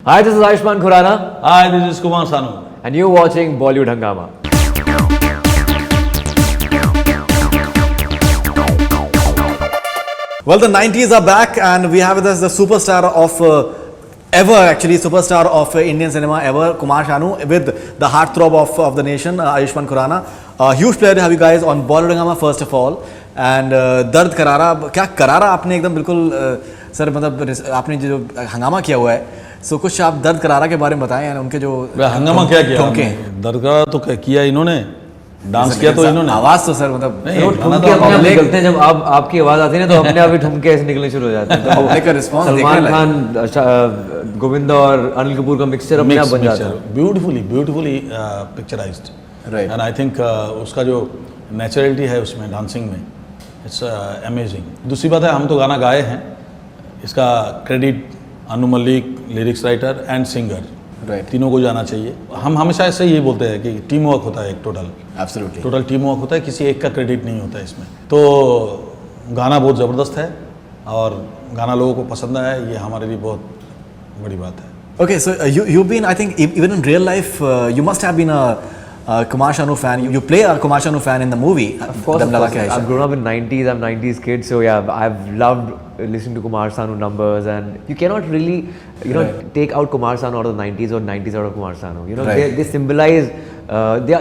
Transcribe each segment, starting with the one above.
Hi, this is Ayushmann Khurrana, Hi, this is Kumar Sanu. and you're watching Bollywood Hangama. Well, the 90s are back, and we have with us the superstar of superstar of Indian cinema ever, Kumar Sanu, with the heartthrob of the nation, Ayushmann Khurrana. Huge pleasure to have you guys on Bollywood Hangama first of all. And दर्द करारा, क्या करारा आपने एकदम बिल्कुल sir मतलब आपने जो हंगामा किया हुआ है, सो कुछ आप दर्द करारा के बारे में बताएं, उनके जो हंगामा क्या किया ठुमके दरगाह तो किया इन्होंने, डांस किया तो इन्होंने, आवाज तो सर मतलब नहीं, वो गाना ठुमके तो अपने आप public- निकलते हैं जब आपकी आवाज आती है ना, तो अपने आप ही ठुमके ऐसे निकलने शुरू हो जाते हैं। तो पब्लिक का रिस्पॉन्स सलमान खान, गोविंदा और अनिल कपूर का मिक्सचर अपने आप बन जाता है। Beautifully picturised, Right. And I think उसका जो नेचुरलिटी है उसमें डांसिंग में, इट्स अमेजिंग। दूसरी बात है, हम तो गाना गाए हैं, इसका credit Anu Malik, lyrics writer and singer, right, तीनों को जाना चाहिए। हम हमेशा ऐसे यही बोलते हैं कि टीम वर्क होता है, एक एब्सोल्युटली टोटल टीम वर्क होता है, किसी एक का क्रेडिट नहीं होता है इसमें। तो गाना बहुत ज़बरदस्त है और गाना लोगों को पसंद आया, ये हमारे लिए बहुत बड़ी बात है। Okay, so you've been, I think, even in real life, you must have been a Kumar Sanu fan. You play a Kumar Sanu fan in the movie. Of course, Dam Lala Ke Aisha. I've grown up in 90s. I'm 90s kid, so yeah, I've loved listening to Kumar Sanu numbers, and you cannot really, Right. take out Kumar Sanu out of the 90s or 90s out of Kumar Sanu. Right. They symbolize,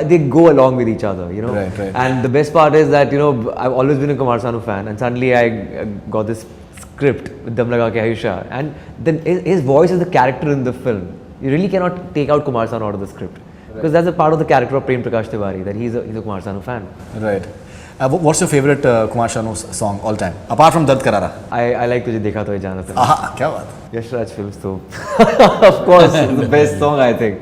they go along with each other. Right, right. And the best part is that I've always been a Kumar Sanu fan, and suddenly I got this script with Dam Laga Ke Aisha, and then his voice is the character in the film. You really cannot take out Kumar Sanu out of the script. Because that's a part of the character of Prem Prakash Tiwari, that he's a Kumar Sanu fan. Right. What's your favorite Kumar Sanu song all time? Apart from Dard Karara. I like तुझे देखा तो ये जाना था. Aha, क्या बात है? Yash Raj films तो of course the best song I think.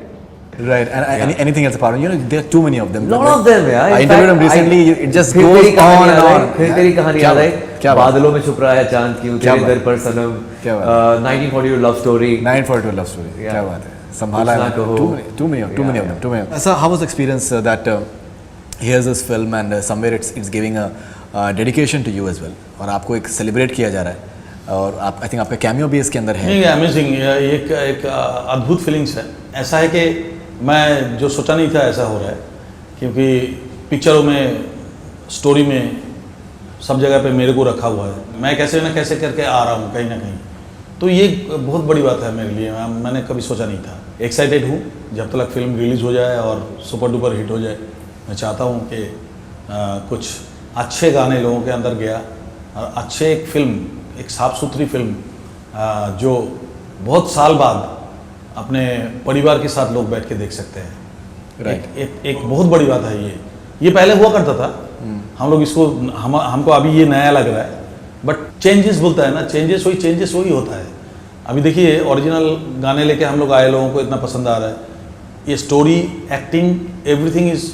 Right. And anything else apart? There are too many of them. Lot of them, yeah. I In interviewed fact, him recently. It just फिर goes तेरी कहानी on and याद आई, on. फिर तेरी कहानी याद आई. क्या बात? बादलों में छुप रहा है चांद क्यों, क्या तेरे बात? दर पर सनम. क्या बात? 1942 love story. 942 love story. Yeah. क्या बात है? संभाला कुछ ना है. कहो. Too many of them. So how was the experience that here's this film and somewhere it's giving a dedication to you as well, और आपको एक celebrate किया जा रहा है, और आप I think आपका cameo भी इसके अंदर है. नहीं, अमेजिंग, एक अद्भुत फीलिंग्स है। ऐसा है कि मैं जो सोचा नहीं था ऐसा हो रहा है, क्योंकि पिक्चरों में, स्टोरी में, सब जगह पे मेरे को रखा हुआ है। मैं कैसे न कैसे करके आ रहा हूँ कहीं ना कहीं, तो ये बहुत बड़ी बात है मेरे लिए। मैंने कभी सोचा नहीं था। एक्साइटेड हूँ जब तक फिल्म रिलीज़ हो जाए और सुपर डुपर हिट हो जाए। मैं चाहता हूँ कि कुछ अच्छे गाने लोगों के अंदर गया, और अच्छे एक फिल्म, एक साफ़ सुथरी फिल्म जो बहुत साल बाद अपने परिवार के साथ लोग बैठ के देख सकते हैं। Right. एक बहुत बड़ी बात है ये पहले हुआ करता था। हम लोग इसको हमको अभी ये नया लग रहा है, बट चेंजेस बोलता है ना, चेंजेस वही होता है। अभी देखिए, ओरिजिनल गाने लेके हम लोग आए, लोगों को इतना पसंद आ रहा है। ये स्टोरी, एक्टिंग, एवरीथिंग इज,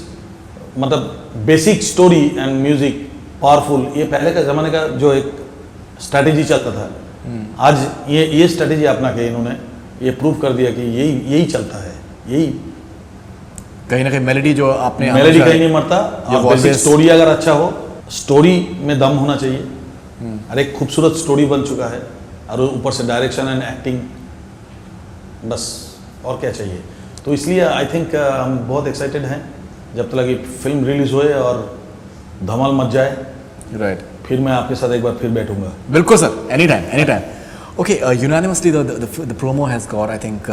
मतलब basic story and music powerful. ये पहले का ज़माने का जो एक स्ट्रैटेजी चलता था, आज ये स्ट्रैटेजी अपना के इन्होंने ये प्रूव कर दिया कि यही चलता है। यही कहीं ना कहीं मेलोडी जो आपने मेलोडी कहीं नहीं मरता, ये और बेसिक voices- स्टोरी अगर अच्छा हो, स्टोरी में दम होना चाहिए। और एक खूबसूरत स्टोरी बन चुका है, और ऊपर से डायरेक्शन एंड एक्टिंग, बस और क्या चाहिए। तो इसलिए आई थिंक हम बहुत एक्साइटेड हैं, जब तक ये फिल्म रिलीज़ होए और धमाल मच जाए, राइट, फिर मैं आपके साथ एक बार फिर बैठूंगा। बिल्कुल sir, any time. Okay, unanimously the promo has got, I think,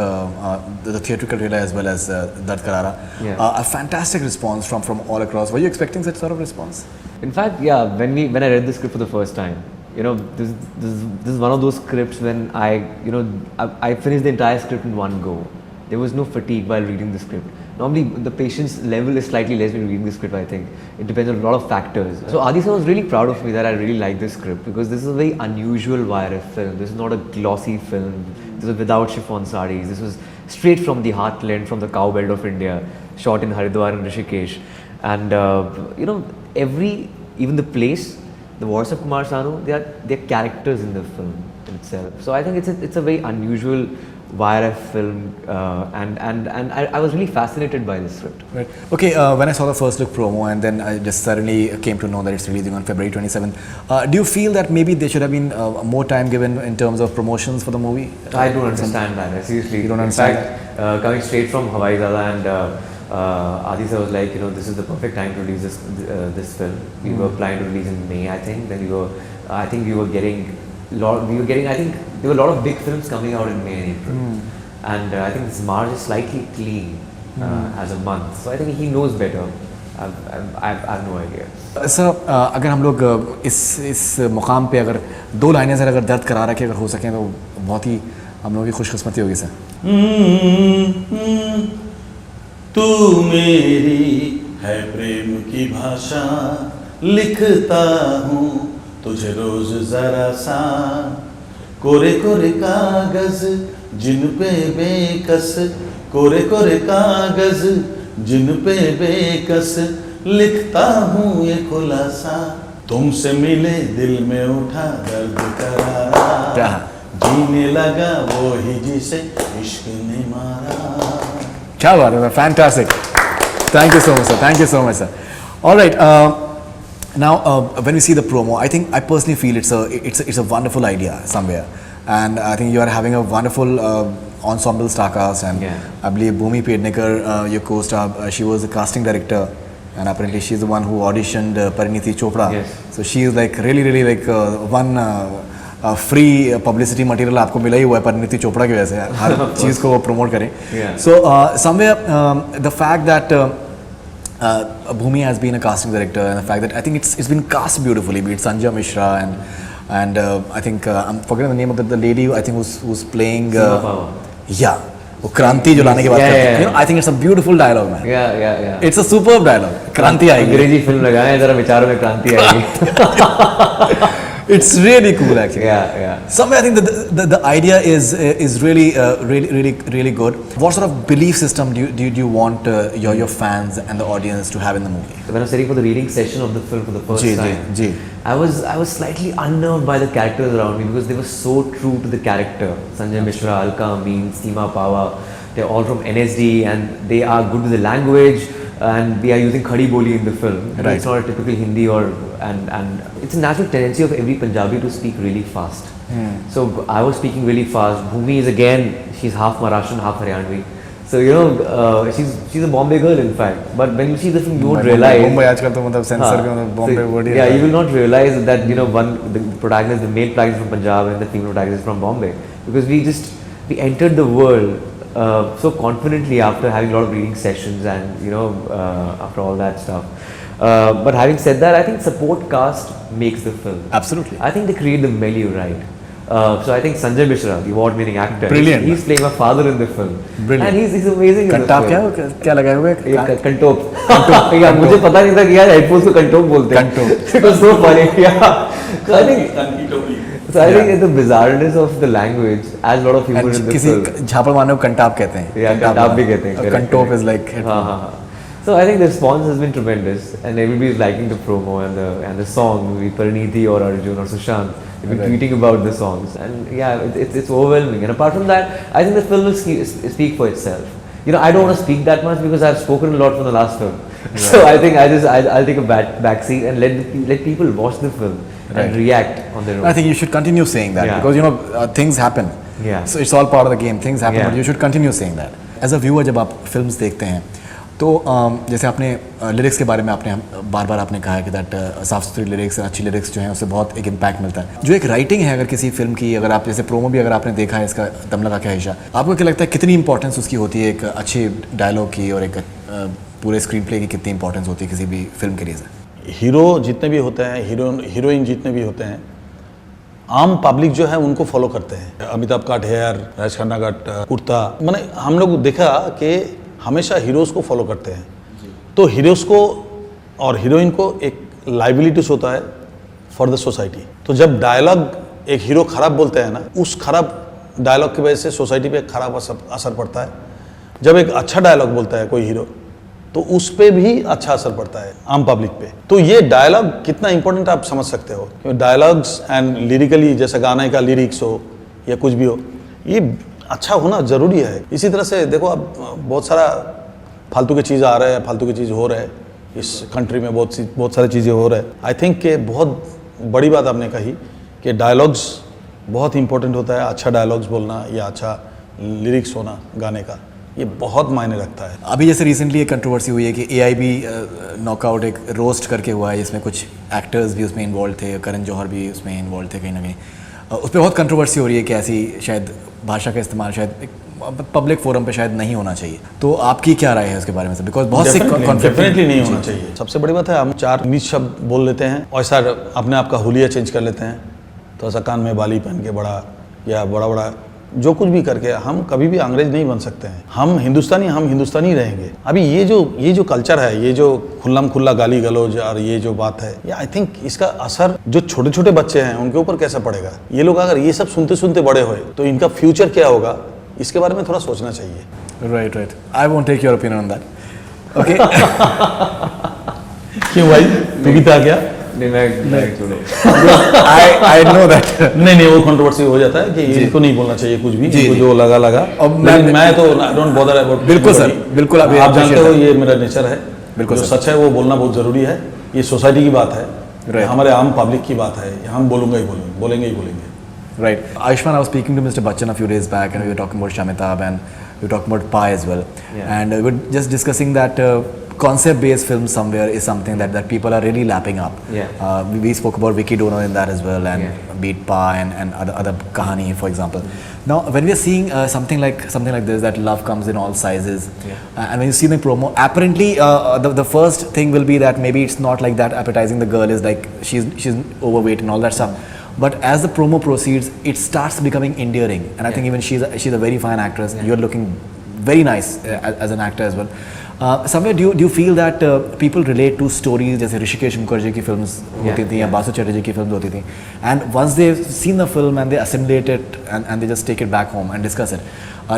the theatrical trailer as well as Dard Karara, Yeah. a fantastic response from all across. Were you expecting such sort of response? In fact, yeah, when I read the script for the first time, this is one of those scripts when I finished the entire script in one go. There was no fatigue while reading the script. Normally, the patience level is slightly less when reading the script, I think. It depends on a lot of factors. So, Adi sir was really proud of me that I really liked this script, because this is a very unusual YRF film. This is not a glossy film. This was without chiffon sarees. This was straight from the heartland, from the cow belt of India, shot in Haridwar and Rishikesh. And, even the place, the voice of Kumar Sanu, they're characters in the film itself. So I think it's a very unusual YRF film, and I was really fascinated by this script. Right. Okay, when I saw the first look promo and then I just suddenly came to know that it's releasing on February 27th, do you feel that maybe there should have been more time given in terms of promotions for the movie? I don't understand that. Seriously, You don't in understand fact, coming straight from Hawaii Zada and Adi sir was like, this is the perfect time to release this film. We were planning to release in May, I think. Then I think we were getting I think there were a lot of big films coming out in May and April. And I think this March is slightly clean as a month. So I think he knows better. I have no idea. Sir अगर हम लोग इस मुकाम पे अगर दो लाइनें sir अगर दर्द करारा के अगर हो सकें तो बहुत ही हम लोगों की खुशकिस्मती होगी सर. तू मेरी है प्रेम की भाषा, लिखता हूँ तुझे रोज जरा सा, कोरे कोरे कागज जिन पे बेकस, कोरे कोरे कागज जिन पे बेकस, लिखता हूँ ये खुलासा, तुमसे मिले दिल में उठा दर्द करारा, जीने लगा वो ही जिसे इश्क ने मारा. क्या बात है, fantastic. Thank you so much, sir. Thank you so much, sir. All right. Now, when we see the promo, I personally feel it's a wonderful idea somewhere, and I think you are having a wonderful ensemble star cast, and I believe Bhumi Pednekar, your co-star, she was the casting director, and apparently she's the one who auditioned Parineeti Chopra. Yes. So she is like really like one free publicity material आपको मिला ही हुआ है परिणीति चोपड़ा की वजह से, हर चीज़ को वो promote करें. So somewhere the fact that Bhumi has been a casting director, and the fact that I think it's been cast beautifully, be it Sanjay Mishra and I think I'm forgetting the name of the lady I think who's playing वो क्रांति जो लाने की बात करते हैं. You know, I think it's a beautiful dialogue, man. Yeah. It's a superb dialogue. क्रांति आएगी. अंग्रेजी फिल्म लगाएं जरा विचारों में क्रांति आएगी. It's really cool, actually. Yeah. Somewhere I think the idea is really good. What sort of belief system do you want your fans and the audience to have in the movie? When I was sitting for the reading session of the film for the first time, I was slightly unnerved by the characters around me because they were so true to the character. Sanjay Mishra, Alka Amin, Seema Pawa, they're all from NSD and they are good with the language. And we are using Khadi Boli in the film. Right. It's not a typical Hindi and it's a natural tendency of every Punjabi to speak really fast. So I was speaking really fast. Bhumi is again, she's half Maharashtrian, half Haryanvi. So she's a Bombay girl in fact. But when you see the film, you won't realize. Mumbai आजकल तो मतलब sensor के मतलब Bombay word he. Yeah, you will not realize that the protagonist, the male protagonist from Punjab and the female protagonist from Bombay, because we entered the world so confidently after having a lot of reading sessions and after all that stuff. But having said that, I think support cast makes the film. Absolutely. I think they create the milieu right. So I think Sanjay Mishra, the award-winning actor, Brilliant. he's playing a father in the film. Brilliant. And he's amazing in the film. क्या लगाए हुए हैं? कंटोप. Yeah, मुझे पता नहीं था कि यार headphones को कंटोप बोलते हैं. कंटोप. It was so funny. Yeah. So I think the bizarreness of the language adds a lot of humor in the film. किसी झापड़ मारने को कंटाप कहते हैं. Yeah, कंटाप भी कहते हैं. कंटोप is like. So I think the response has been tremendous, and everybody is liking the promo and the song. Maybe Parineeti or Arjun or Sushant, they've been tweeting about the songs, and yeah, it's overwhelming. And apart from that, I think the film will speak for itself. I don't want to speak that much because I've spoken a lot from the last film. Right. So I think I'll take a back seat and let people watch the film and react on their own. I think you should continue saying that because things happen. Yeah. So it's all part of the game. Things happen, but you should continue saying that. As a viewer, जब आप films देखते हैं, तो जैसे आपने lyrics के बारे में आपने बार आपने कहा है कि दैट साफ सुथरी लिरिक्स, अच्छी लिरिक्स जो हैं उससे बहुत एक इम्पैक्ट मिलता है. जो एक राइटिंग है अगर किसी फिल्म की, अगर आप जैसे प्रोमो भी अगर आपने देखा है इसका दम लगा के आयशा, आपको क्या लगता है कितनी इंपॉर्टेंस उसकी होती है एक अच्छे डायलॉग की और एक पूरे स्क्रीन प्ले की कितनी इंपॉर्टेंस होती है किसी भी फिल्म के लिए? हीरो जितने भी होते हैं, हीरोइन जितने भी होते हैं, आम पब्लिक जो है उनको फॉलो करते हैं. अमिताभ का हेयर, राजेश खन्ना का कुर्ता, मैंने हम लोग देखा कि हमेशा हीरोज़ को फॉलो करते हैं. तो हीरोज़ को और हीरोइन को एक लाइबिलिटीज होता है फॉर द सोसाइटी. तो जब डायलॉग एक हीरो खराब बोलते हैं ना, उस खराब डायलॉग की वजह से सोसाइटी पे खराब असर पड़ता है. जब एक अच्छा डायलॉग बोलता है कोई हीरो, तो उस पर भी अच्छा असर पड़ता है आम पब्लिक पे. तो ये डायलॉग कितना इंपॉर्टेंट आप समझ सकते हो. डायलॉग्स एंड लिरिकली, जैसे गाने का लिरिक्स हो या कुछ भी हो, ये अच्छा होना ज़रूरी है। इसी तरह से देखो अब बहुत सारा फालतू की चीज़ आ रहा है, फालतू की चीज़ हो रहा है इस कंट्री में, बहुत सारी चीज़ें हो रहा है। आई थिंक कि बहुत बड़ी बात आपने कही कि डायलॉग्स बहुत इंपॉर्टेंट होता है। अच्छा डायलॉग्स बोलना या अच्छा लिरिक्स होना गाने का, ये बहुत मायने रखता है। अभी जैसे रिसेंटली एक कंट्रोवर्सी हुई है कि AIB नॉकआउट एक रोस्ट करके हुआ है, जिसमें कुछ एक्टर्स भी उसमें इन्वॉल्व थे, करण जौहर भी उसमें इन्वॉल्व थे कहीं ना कहीं। उस पर बहुत कंट्रोवर्सी हो रही है कि ऐसी शायद भाषा का इस्तेमाल शायद एक पब्लिक फोरम पे शायद नहीं होना चाहिए। तो आपकी क्या राय है उसके बारे में सर? बिकॉज बहुत से डेफिनेटली नहीं होना चाहिए। सबसे बड़ी बात है हम 4 नीच शब्द बोल लेते हैं और ऐसा अपने आप का हुलिया चेंज कर लेते हैं, तो ऐसा कान में बाली पहन के बड़ा या बड़ा बड़ा जो कुछ भी करके हम कभी भी अंग्रेज नहीं बन सकते हैं। हम हिंदुस्तानी रहेंगे। अभी ये जो कल्चर है, ये जो खुल्लम खुल्ला गाली गलौज और ये जो बात है, ये आई थिंक इसका असर जो छोटे छोटे बच्चे हैं उनके ऊपर कैसा पड़ेगा। ये लोग अगर ये सब सुनते सुनते बड़े हुए तो इनका फ्यूचर क्या होगा, इसके बारे में थोड़ा सोचना चाहिए। Right I won't take your opinion on that. Okay क्यों भाई, तू भी था क्या? नहीं मैं छोड़ो। I know that. नहीं वो कंट्रोवर्सी हो जाता है कि इनको नहीं बोलना चाहिए कुछ भी, इनको जो लगा। अब मैं तो डोंट बॉदर अबाउट। बिल्कुल सर, बिल्कुल। अभी आप जानते हो ये मेरा नेचर है। बिल्कुल जो सच है वो बोलना बहुत जरूरी है। ये सोसाइटी की बात है, हमारे आम पब्लिक की बात है, हम बोलेंगे ही बोलेंगे। Right. Ayushman, I was speaking to Mr. Bachchan a few days back, and we were talking about Shamitab, and we were talking about Pi as well. Yeah. And we were just discussing that concept-based films somewhere is something that people are really lapping up. Yeah. We spoke about Vicky Donor in that as well, and Beat Pi and other Kahani, for example. Now, when we are seeing something like this, that love comes in all sizes, and when you see the promo, apparently the first thing will be that maybe it's not like that appetizing. The girl is like she's overweight and all that stuff. But as the promo proceeds, it starts becoming endearing, and I think even she's a very fine actress. You're looking very nice as an actor as well. Somewhere do you feel that people relate to stories जैसे ऋषिकेश मुखर्जी की films होती थी या बासु चटर्जी की films होती थी, and once they've seen the film and they assimilate it and they just take it back home and discuss it.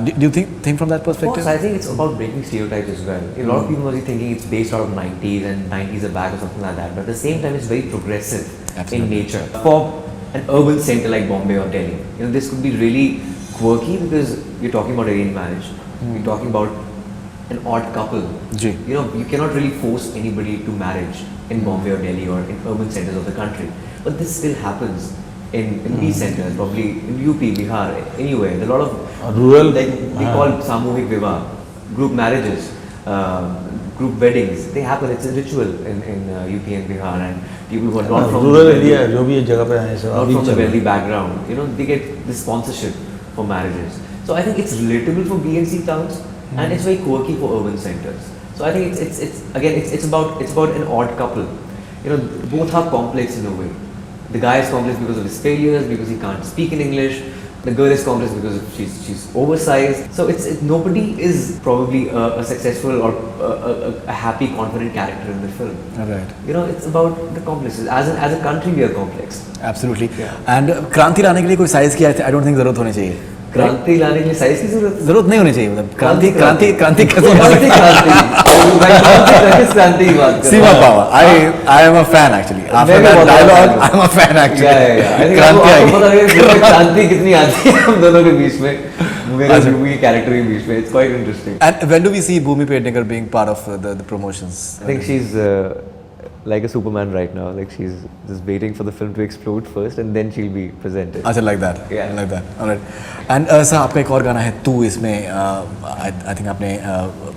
Do you think from that perspective? Of course, I think it's about breaking stereotypes as well. A lot of people must be thinking it's based out of 90s and 90s are back or something like that. But at the same time, it's very progressive in nature. For an urban center like Bombay or Delhi, this could be really quirky because you're talking about arranged marriage. You're talking about an odd couple. You cannot really force anybody to marriage in Bombay or Delhi or in urban centers of the country. But this still happens in these centers, probably in UP, Bihar, anywhere. There are a lot of rural, like we call Samuhik Vivah, group marriages, group weddings. They happen. It's a ritual in UP and Bihar, and people who are not from rural area, जो भी इस जगह पे आए सब not from the wealthy background, they get this sponsorship for marriages. So I think it's relatable for B and C towns, and it's very quirky for urban centers. So I think it's about an odd couple. Both are complex in a way. The guy is complex because of his failures, because he can't speak in English. The girl is complex because she's oversized. So nobody is probably a successful or a happy, confident character in the film. Right. It's about the complexes. As a country, we are complex. Absolutely. Yeah. And क्रांति लाने के लिए कोई size की I don't think जरूरत होनी चाहिए. क्रांति लाने के लिए साइज की जरूरत नहीं होनी चाहिए। मतलब क्रांति क्रांति की बात सीमा power. I am a fan actually. After that dialogue, I am a fan actually. क्रांति कितनी आती है हम दोनों के बीच में, मूवी के कैरेक्टर के बीच में. It's quite interesting. And when do we see Bhumi Pednekar being part of the promotions? I think she's like a Superman right now. Like she's just waiting for the film to explode first, and then she'll be presented. अच्छा, like that. Yeah. Like that. Alright. And sir, आपका एक और गाना है तू, इसमें I think आपने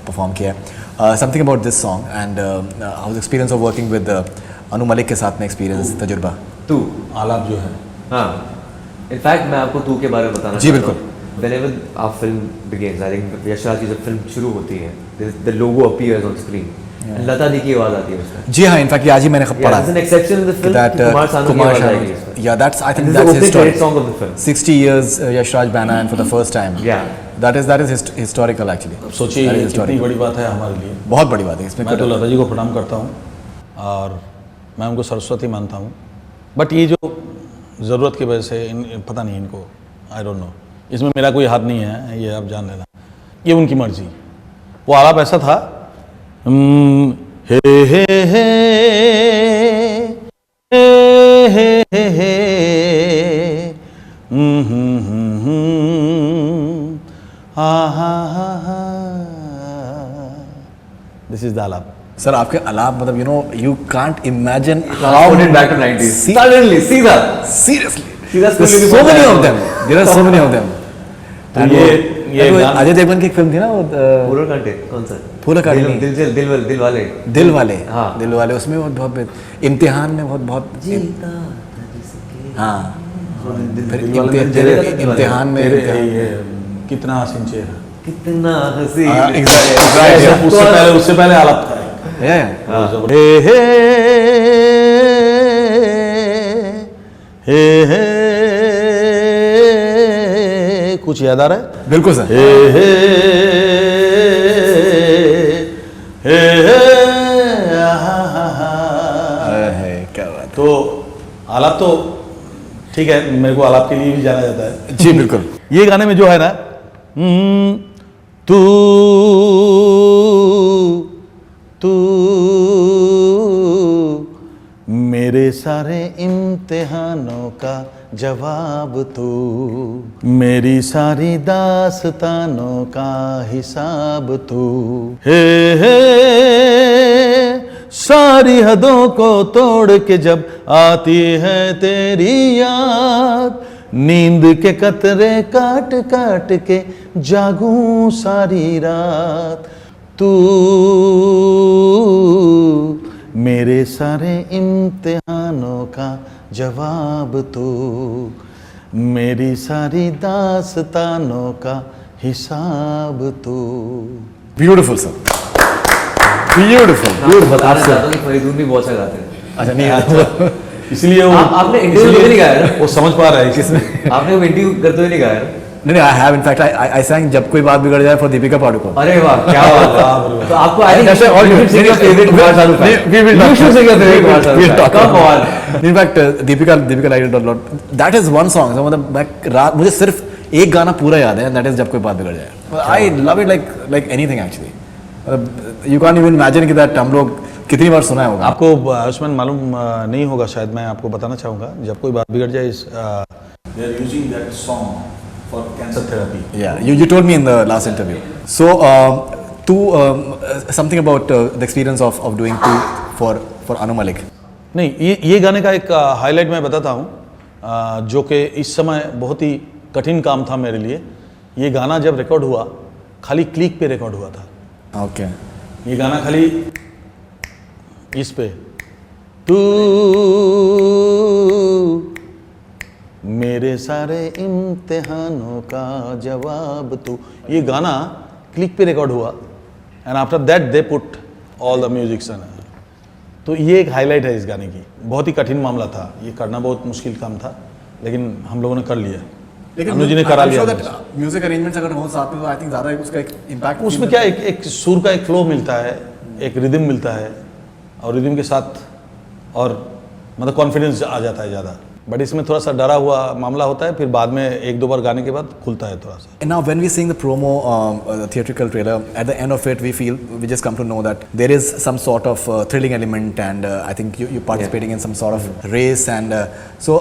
perform किया है. Something about this song and how was experience of working with Anu Malik के साथ में experience तजुर्बा. तू आलाप जो है. हाँ. In fact मैं आपको तू के बारे में बताना जी बिल्कुल. Whenever our film begins, I think Yash Raj की जब फिल्म शुरू होती है, the logo appears on screen. लता दी की आवाज आती है उसमें. जी हाँ, इनफैक्ट आज ही मैंने पढ़ा. There's an exception in the film. That Kumar Sanu की आवाज आएगी इसमें. Yeah, that's I think this that's is the historic. song of the film. 60 years Yash Raj Bana, and for the first time. Yeah. That is historical actually. सोचिए ये कितनी बड़ी बात है हमारे लिए. बहुत बड़ी बात है इसमें. मैं तो लता जी को प्रणाम करता हूँ और मैं उनको सरस्वती मानता हूँ. बट ये जो ज़रूरत की वजह से पता नहीं इनको, आई डोंट नो, इसमें मेरा कोई हाथ नहीं है, ये आप जान लेना. ये उनकी मर्जी. वो आलाप ऐसा था, हे हे हे हे हे हे हा हा हा हा, दिस इज द आलाप. सर आपके अलाप मतलब you can't imagine Transported back to 90s. Suddenly, सीधा. seriously सीधा there's school so many of them, there are so many of them. तो And ये वो गाना- अजय देवगन की एक फिल्म थी ना वो पूरा कांटे कौन सा? पूरा कांटे दिल नहीं। दिल वाले. दिल वाले, हाँ. दिल वाले उसमें वो बहुत इम्तिहान में बहुत हाँ फिर इम्तिहान में ये कितना हसीन चेहरा. कितना हंसी. उससे पहले आलाप था. हे कुछ याद आ रहा है? बिल्कुल सर. क्या बात. तो आलाप तो ठीक है, मेरे को आलाप के लिए भी जाना जाता है. जी बिल्कुल. ये गाने में जो है ना, तू तू मेरे सारे इम्तिहानों का जवाब तू, मेरी सारी दास्तानों का हिसाब तू. हे सारी हदों को तोड़ के जब आती है तेरी याद, नींद के कतरे काट काट के जागूं सारी रात. तू मेरे सारे इम्तिहानों का जवाब तू, मेरी सारी दास्तानों का हिसाब तू. Beautiful sir, beautiful. बताना चाहता हूँ कि फरीदून भी बहुत अच्छा गाते हैं. अच्छा नहीं इसलिए वो आपने इंटरव्यू में नहीं गाया ना? वो समझ पा रहा है किसमें. आपने वो इंटरव्यू करते हुए नहीं गाया ना? नहीं I have in fact I sang जब कोई बात बिगड़ जाए फॉर दीपिका पादुकोण. अरे वाह, क्या बात है. तो आपको I think That's why all you should sing your favorite Kumar Sanu fan. we will You should sing your favorite Kumar Sanu we'll fan. talk Come about on. it. In fact Deepika liked it a lot. That is one song. So मतलब मैं रात मुझे सिर्फ एक गाना पूरा याद है and that is जब कोई बात बिगड़ जाए. I love it like anything actually. You can't even imagine कि that हम लोग कितनी बार सुना है होगा. आपको आयुष्मान मालूम नहीं होगा शायद, मैं आपको बताना चाहूँगा. जब कोई बात बिगड़ जाए, they are using that song for cancer therapy. Yeah, you told me in the last interview. So something about the experience of doing two for Anu Malik. नहीं, ये गाने का एक हाईलाइट मैं बताता हूँ, जो कि इस समय बहुत ही कठिन काम था मेरे लिए. ये गाना जब रिकॉर्ड हुआ, खाली क्लिक पे रिकॉर्ड हुआ था. Okay. ये गाना खाली इस पे, तू मेरे सारे इम्तिहानों का जवाब तू, ये गाना क्लिक पे रिकॉर्ड हुआ. And after that they put all the music. तो ये एक हाईलाइट है इस गाने की. बहुत ही कठिन मामला था, ये करना बहुत मुश्किल काम था, लेकिन हम लोगों ने कर लिया. अनुज जी ने करा लिया. म्यूजिक अरेंजमेंट्स अगर हो साथ में तो आई थिंक ज़्यादा उसका एक इम्पैक्ट उसमें क्या एक सुर का एक फ्लो मिलता है, एक रिदम मिलता है, और रिदम के साथ और मतलब कॉन्फिडेंस आ जाता है ज़्यादा. बट इसमें थोड़ा सा डरा हुआ मामला होता है, फिर बाद में एक दो बार गाने के बाद खुलता है थोड़ा सा. And now when we seeing the promo, the theatrical trailer, at the end of it we just come to know that there is some sort of thrilling element, and I think you participating in some sort of race, and so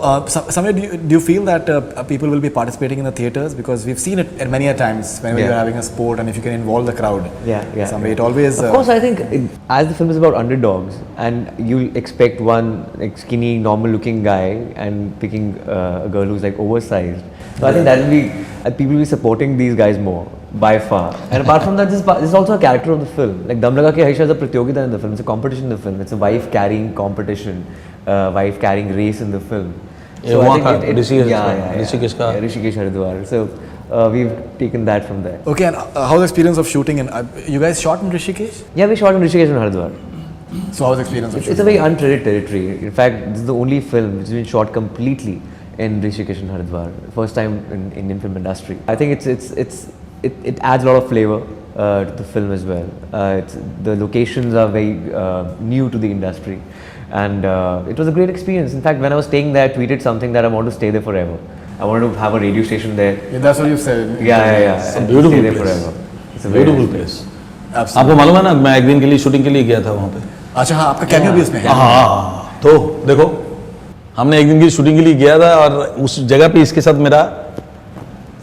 somewhere do you feel that people will be participating in the theaters, because we've seen it at many a times whenever you're having a sport and if you can involve the crowd. Yeah. Somewhere it always. Of course, I think as the film is about underdogs, and you'll expect one like skinny, normal-looking guy and picking a girl who's like oversized. So I think that will be people will be supporting these guys more by far. And apart from that, this is also a character of the film. Like Dam Laga Ke Haisha is a pratyogita in the film. It's a competition in the film. It's a wife carrying competition, wife carrying race in the film. So I think Rishikesh Haridwar. So we've taken that from there. Okay, and how's the experience of shooting? And you guys shot in Rishikesh? Yeah, we shot in Rishikesh and Haridwar. So how's the experience of shooting? It's a very untreaded territory. In fact, this is the only film which has been shot completely in Rishikesh and Haridwar. First time in Indian film industry. I think it adds a lot of flavor to the film as well. The locations are very new to the industry, and it was a great experience. In fact, when I was staying there, I tweeted something that I want to stay there forever. I wanted to have a radio station there. Yeah, that's what you said. Yeah. It's a beautiful stay there place. forever. It's a beautiful place. Absolutely. आपको मालूम है ना, मैं एक दिन के लिए shooting के लिए गया था वहाँ पे. अच्छा हाँ, आपका कैमियो भी उसमें है. हाँ, तो देखो, हमने एक दिन की शूटिंग के लिए गया था और उस जगह पे इसके साथ मेरा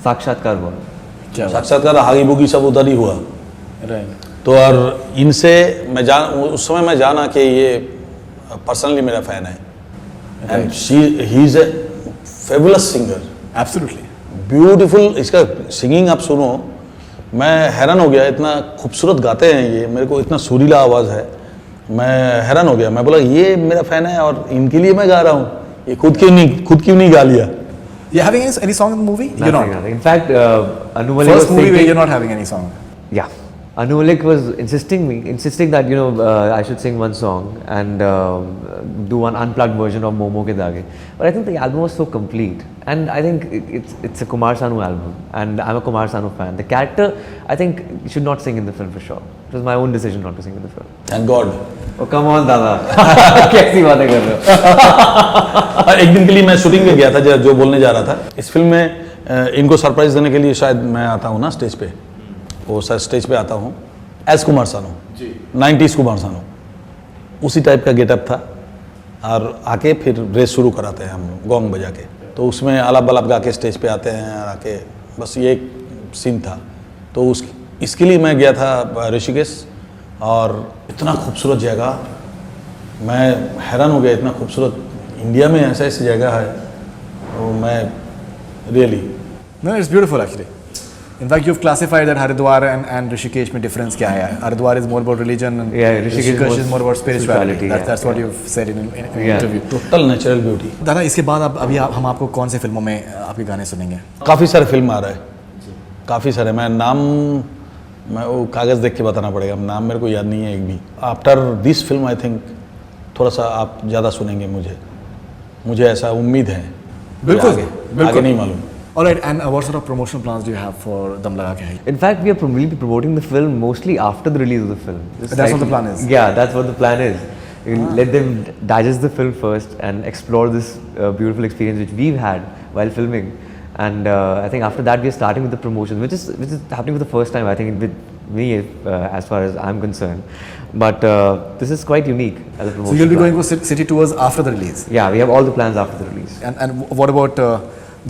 साक्षात्कार हुआ. क्या बात। साक्षात्कार हागी बुगी सब उधर ही हुआ। राइट। तो और इनसे मैं उस समय मैं जाना कि ये पर्सनली मेरा फैन है and he is a fabulous singer, absolutely. Beautiful. इसका सिंगिंग आप सुनो, मैं हैरान हो गया, इतना खूबसूरत गाते हैं ये, मेरे को इतना सुरीला आवाज़ है, मैं हैरान हो गया। मैं बोला ये मेरा फैन है और इनके लिए मैं गा रहा हूँ, ये खुद क्यों नहीं गा लिया। You having any song in the movie? You're Nothing, not. nothing. In fact, Anu Malik First was movie where thinking, you're not having any song. yeah, Anu Malik was insisting that I should sing one song and do one unplugged version of Momo Ke Dage. But I think the album was so complete, and I think it's a Kumar Sanu album, and I'm a Kumar Sanu fan. The character, I think, should not sing in the film for sure. It was my own decision not to sing in the film. Thank God. Oh come on, दादा, कैसी बातें कर रहे हो? एक दिन के लिए मैं शूटिंग में गया था जो बोलने जा रहा था। इस फिल्म में इनको सरप्राइज देने के लिए शायद मैं आता हूँ ना स्टेज पे, वो सर स्टेज पे आता हूँ एज कुमार सानू, 90s कुमार सानू, उसी टाइप का गेटअप था और आके फिर रेस शुरू कराते हैं हम लोग गोंग बजा के। तो उसमें अलाप बलाप गा के स्टेज पे आते हैं और आके बस ये एक सीन था। तो इसके लिए मैं गया था ऋषिकेश और इतना खूबसूरत जगह, मैं हैरान हो गया, इतना खूबसूरत इंडिया में ऐसी जगह है, तो मैं really. No, it's beautiful actually. In fact, you've classified that Haridwar and Rishikesh में difference क्या है? Haridwar is more about religion and Yeah, Rishikesh is more about spirituality. yeah, That's what you've said in an Yeah. interview. Total natural beauty. दादा, इसके बाद हम आपको कौन से फिल्मों में आपके गाने सुनेंगे? काफ़ी सारे फिल्म आ रहे हैं, काफ़ी सारे। मैं वो कागज़ देख के बताना पड़ेगा, नाम मेरे को याद नहीं है एक भी। After this film I think थोड़ा सा आप ज़्यादा सुनेंगे मुझे ऐसा उम्मीद है। बिल्कुल, आगे नहीं मालूम। All right, and what sort of promotional plans do you have for Dum Laga Ke Hai? In fact, we will be promoting the film mostly after the release of the film. Just That's what the slightly- plan is? Yeah, that's what the plan is. We'll let them digest the film first and explore this beautiful experience which we've had while filming. And I think after that we are starting with the promotion, which is happening for the first time, I think, with me as far as I'm concerned. But this is quite unique as a promotion. So you'll be plan. going for city tours after the release. Yeah, we have all the plans after the release. And what about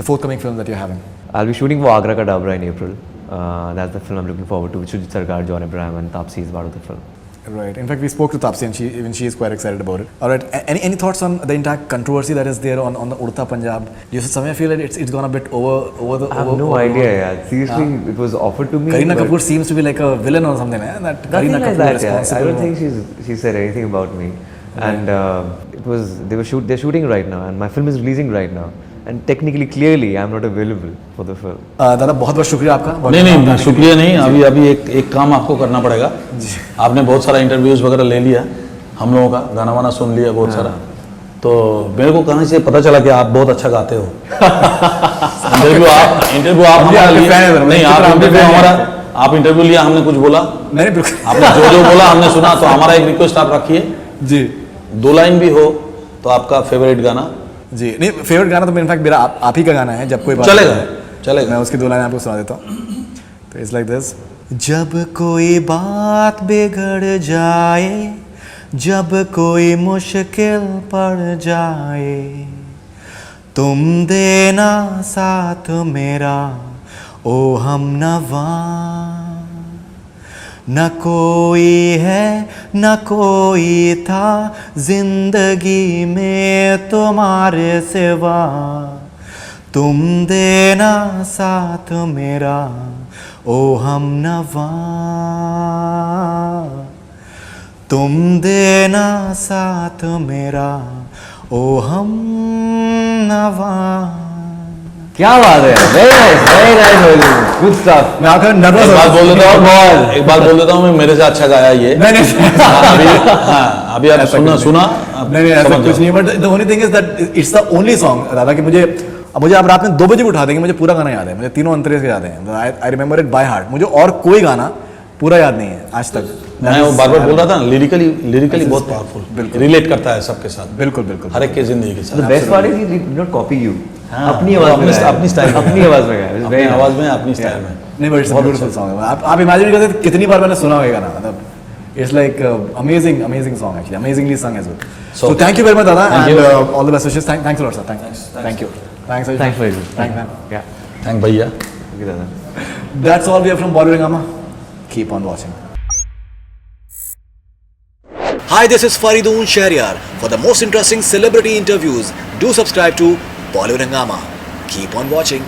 the forthcoming film that you're having? I'll be shooting for Agra Ka Dabra in April. That's the film I'm looking forward to. Shujit Sarkar, John Abraham, and Taapsee is part of the film. Right. In fact, we spoke to Taapsee and she is quite excited about it. All right. Any thoughts on the entire controversy that is there on the Udta Punjab? You somewhere feel like it's gone a bit over the. I have no idea. Yeah, seriously, it was offered to me. Kareena but Kapoor seems to be like a villain or something. Eh? That nothing Kareena like Kapoor that. Yeah. I responsible. don't think she said anything about me. And they're shooting right now, and my film is releasing right now. And technically, clearly, I'm not available for the film. दादा बहुत बहुत शुक्रिया आपका. नहीं शुक्रिया नहीं, अभी एक काम आपको करना पड़ेगा। आपने बहुत सारा इंटरव्यूज़ वगैरह ले लिया हम लोगों का, गाना वाना सुन लिया बहुत सारा, तो मेरे को कहाँ से पता चला कि आप बहुत अच्छा गाते हो। इंटरव्यू आप हमारा लिए नहीं, आप इंटरव्यू लिया, हमने कुछ बोला नहीं, बिल्कुल आपने जो बोला हमने सुना। तो हमारा एक रिक्वेस्ट आप रखिए जी, 2 लाइन भी हो तो आपका फेवरेट गाना। जी नहीं, फेवरेट गाना तो इनफैक्ट मेरा आप ही का गाना है, जब कोई बात चलेगा। मैं उसकी 2 लाइन आपको सुना देता हूँ। तो इट्स लाइक दिस। जब कोई बात बिगड़ जाए, जब कोई मुश्किल पड़ जाए, तुम देना साथ मेरा ओ हमनवा। न कोई है न कोई था जिंदगी में तुम्हारे सिवा, तुम देना साथ मेरा ओ हमनवा, तुम देना साथ मेरा ओ हमनवा। क्या बात है, very nice, good stuff. मैं आकर नर्वस एक बात बोल देता हूँ मैं, मेरे से अच्छा गाया ये। नहीं अभी आप सुना नहीं ऐसा कुछ नहीं, but the only thing is that it's the only song दादा कि मुझे आप रात में 2 बजे भी उठा देंगे, मुझे पूरा गाना याद है, मुझे तीनों अंतरेज के याद है। I remember it by heart. मुझे और कोई गाना पूरा याद नहीं है आज तक। मैं वो बार बोल रहा था, लिरिकली बहुत पावरफुल, रिलेट करता है सबके साथ, बिल्कुल हर एक के जिंदगी के The साथ। best part is he did not copy you. हाँ, अपनी आवाज में गाया। अपनी स्टाइल में अपनी आवाज में गाया। It was अपनी very आवाज में अपनी स्टाइल में। नहीं, बट इट्स ब्यूटीफुल सॉन्ग है। आप इमेजिन करते थे कितनी बार मैंने सुना होगा गाना, मतलब it's like amazing song actually, amazingly sung as well. So thank you very much दादा, and all the best wishes. Thanks a lot sir. Thank you. Thanks Thanks for it. Thanks man. Yeah. Thank भैया। Thank you, दादा. That's all we have from Bollywood Hungama. Keep on watching. Hi, this is Faridoon Shahryar. For the most interesting celebrity interviews, do subscribe to Bollywood Hungama. Keep on watching.